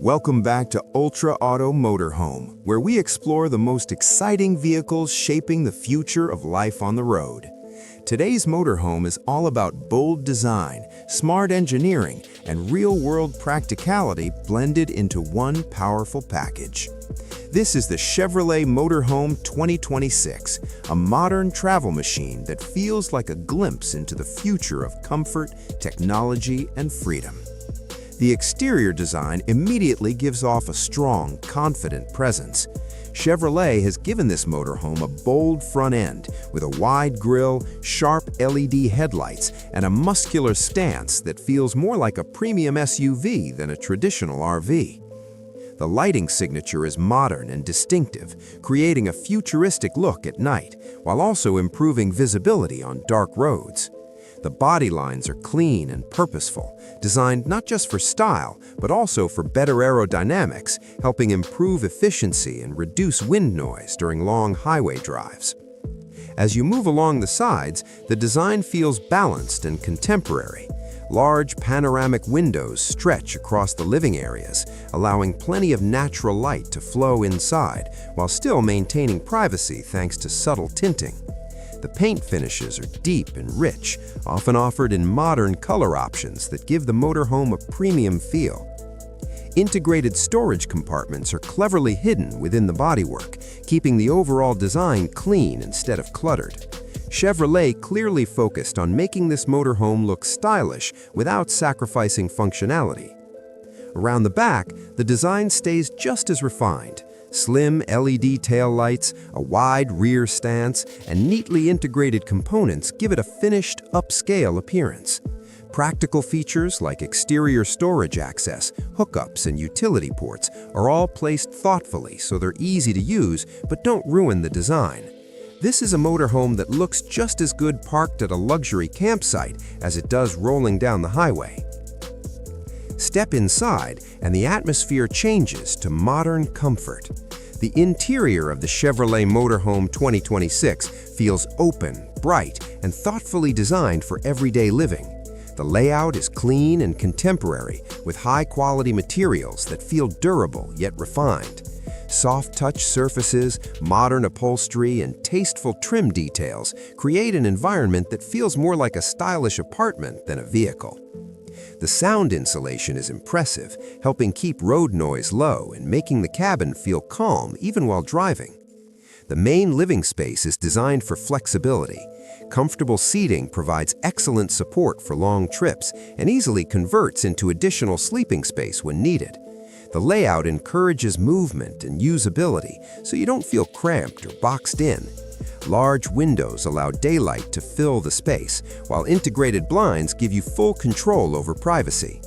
Welcome back to Ultra Auto Motorhome, where we explore the most exciting vehicles shaping the future of life on the road. Today's motorhome is all about bold design, smart engineering, and real-world practicality blended into one powerful package. This is the Chevrolet Motorhome 2026, a modern travel machine that feels like a glimpse into the future of comfort, technology, and freedom. The exterior design immediately gives off a strong, confident presence. Chevrolet has given this motorhome a bold front end with a wide grille, sharp LED headlights, and a muscular stance that feels more like a premium SUV than a traditional RV. The lighting signature is modern and distinctive, creating a futuristic look at night, while also improving visibility on dark roads. The body lines are clean and purposeful, designed not just for style, but also for better aerodynamics, helping improve efficiency and reduce wind noise during long highway drives. As you move along the sides, the design feels balanced and contemporary. Large panoramic windows stretch across the living areas, allowing plenty of natural light to flow inside, while still maintaining privacy thanks to subtle tinting. The paint finishes are deep and rich, often offered in modern color options that give the motorhome a premium feel. Integrated storage compartments are cleverly hidden within the bodywork, keeping the overall design clean instead of cluttered. Chevrolet clearly focused on making this motorhome look stylish without sacrificing functionality. Around the back, the design stays just as refined. Slim LED taillights, a wide rear stance, and neatly integrated components give it a finished, upscale appearance. Practical features like exterior storage access, hookups, and utility ports are all placed thoughtfully so they're easy to use but don't ruin the design. This is a motorhome that looks just as good parked at a luxury campsite as it does rolling down the highway. Step inside, and the atmosphere changes to modern comfort. The interior of the Chevrolet Motorhome 2026 feels open, bright, and thoughtfully designed for everyday living. The layout is clean and contemporary, with high-quality materials that feel durable yet refined. Soft-touch surfaces, modern upholstery, and tasteful trim details create an environment that feels more like a stylish apartment than a vehicle. The sound insulation is impressive, helping keep road noise low and making the cabin feel calm even while driving. The main living space is designed for flexibility. Comfortable seating provides excellent support for long trips and easily converts into additional sleeping space when needed. The layout encourages movement and usability, so you don't feel cramped or boxed in. Large windows allow daylight to fill the space, while integrated blinds give you full control over privacy.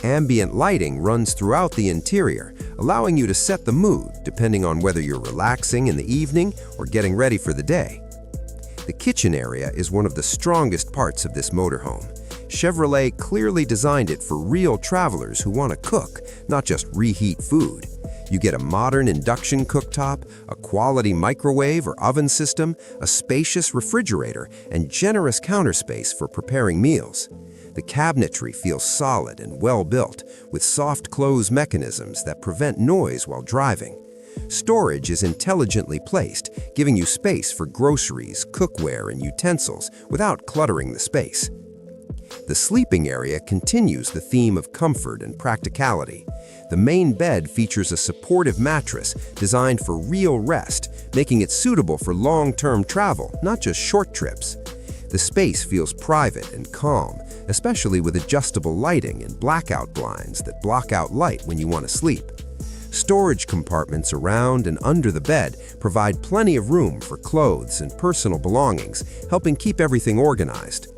Ambient lighting runs throughout the interior, allowing you to set the mood depending on whether you're relaxing in the evening or getting ready for the day. The kitchen area is one of the strongest parts of this motorhome. Chevrolet clearly designed it for real travelers who want to cook, not just reheat food. You get a modern induction cooktop, a quality microwave or oven system, a spacious refrigerator, and generous counter space for preparing meals. The cabinetry feels solid and well-built, with soft close mechanisms that prevent noise while driving. Storage is intelligently placed, giving you space for groceries, cookware, and utensils without cluttering the space. The sleeping area continues the theme of comfort and practicality. The main bed features a supportive mattress designed for real rest, making it suitable for long-term travel, not just short trips. The space feels private and calm, especially with adjustable lighting and blackout blinds that block out light when you want to sleep. Storage compartments around and under the bed provide plenty of room for clothes and personal belongings, helping keep everything organized.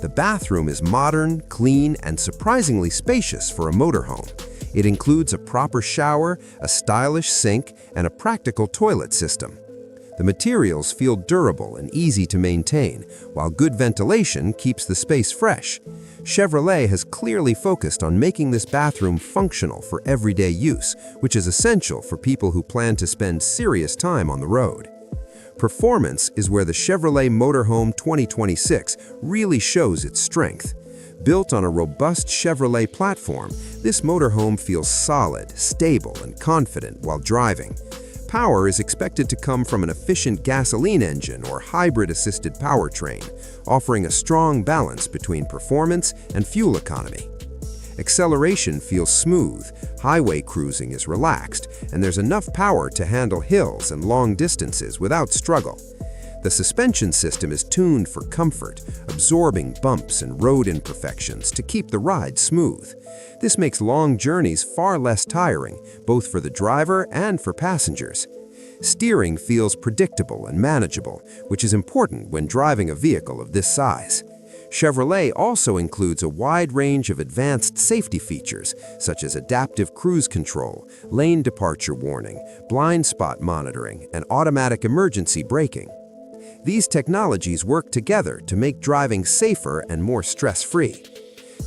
The bathroom is modern, clean, and surprisingly spacious for a motorhome. It includes a proper shower, a stylish sink, and a practical toilet system. The materials feel durable and easy to maintain, while good ventilation keeps the space fresh. Chevrolet has clearly focused on making this bathroom functional for everyday use, which is essential for people who plan to spend serious time on the road. Performance is where the Chevrolet Motorhome 2026 really shows its strength. Built on a robust Chevrolet platform, this motorhome feels solid, stable, and confident while driving. Power is expected to come from an efficient gasoline engine or hybrid-assisted powertrain, offering a strong balance between performance and fuel economy. Acceleration feels smooth, highway cruising is relaxed, and there's enough power to handle hills and long distances without struggle. The suspension system is tuned for comfort, absorbing bumps and road imperfections to keep the ride smooth. This makes long journeys far less tiring, both for the driver and for passengers. Steering feels predictable and manageable, which is important when driving a vehicle of this size. Chevrolet also includes a wide range of advanced safety features, such as adaptive cruise control, lane departure warning, blind spot monitoring, and automatic emergency braking. These technologies work together to make driving safer and more stress-free.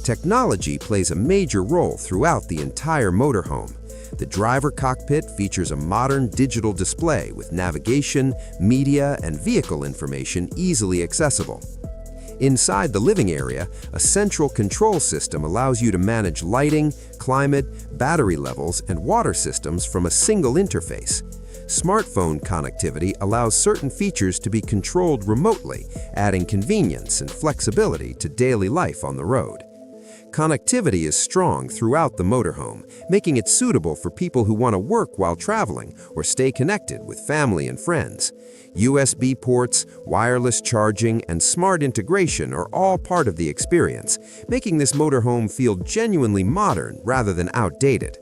Technology plays a major role throughout the entire motorhome. The driver cockpit features a modern digital display with navigation, media, and vehicle information easily accessible. Inside the living area, a central control system allows you to manage lighting, climate, battery levels, and water systems from a single interface. Smartphone connectivity allows certain features to be controlled remotely, adding convenience and flexibility to daily life on the road. Connectivity is strong throughout the motorhome, making it suitable for people who want to work while traveling or stay connected with family and friends. USB ports, wireless charging, and smart integration are all part of the experience, making this motorhome feel genuinely modern rather than outdated.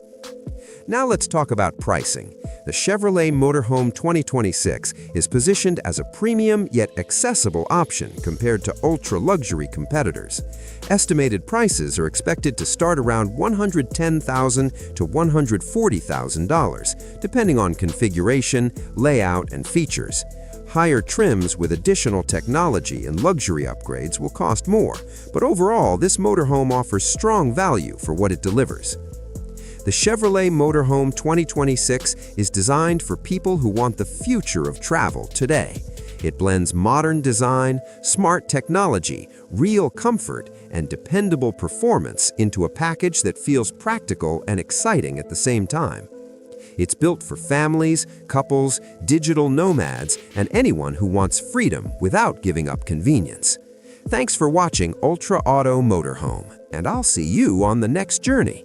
Now let's talk about pricing. The Chevrolet Motorhome 2026 is positioned as a premium yet accessible option compared to ultra-luxury competitors. Estimated prices are expected to start around $110,000 to $140,000, depending on configuration, layout, and features. Higher trims with additional technology and luxury upgrades will cost more, but overall, this motorhome offers strong value for what it delivers. The Chevrolet Motorhome 2026 is designed for people who want the future of travel today. It blends modern design, smart technology, real comfort, and dependable performance into a package that feels practical and exciting at the same time. It's built for families, couples, digital nomads, and anyone who wants freedom without giving up convenience. Thanks for watching Ultra Auto Motorhome, and I'll see you on the next journey.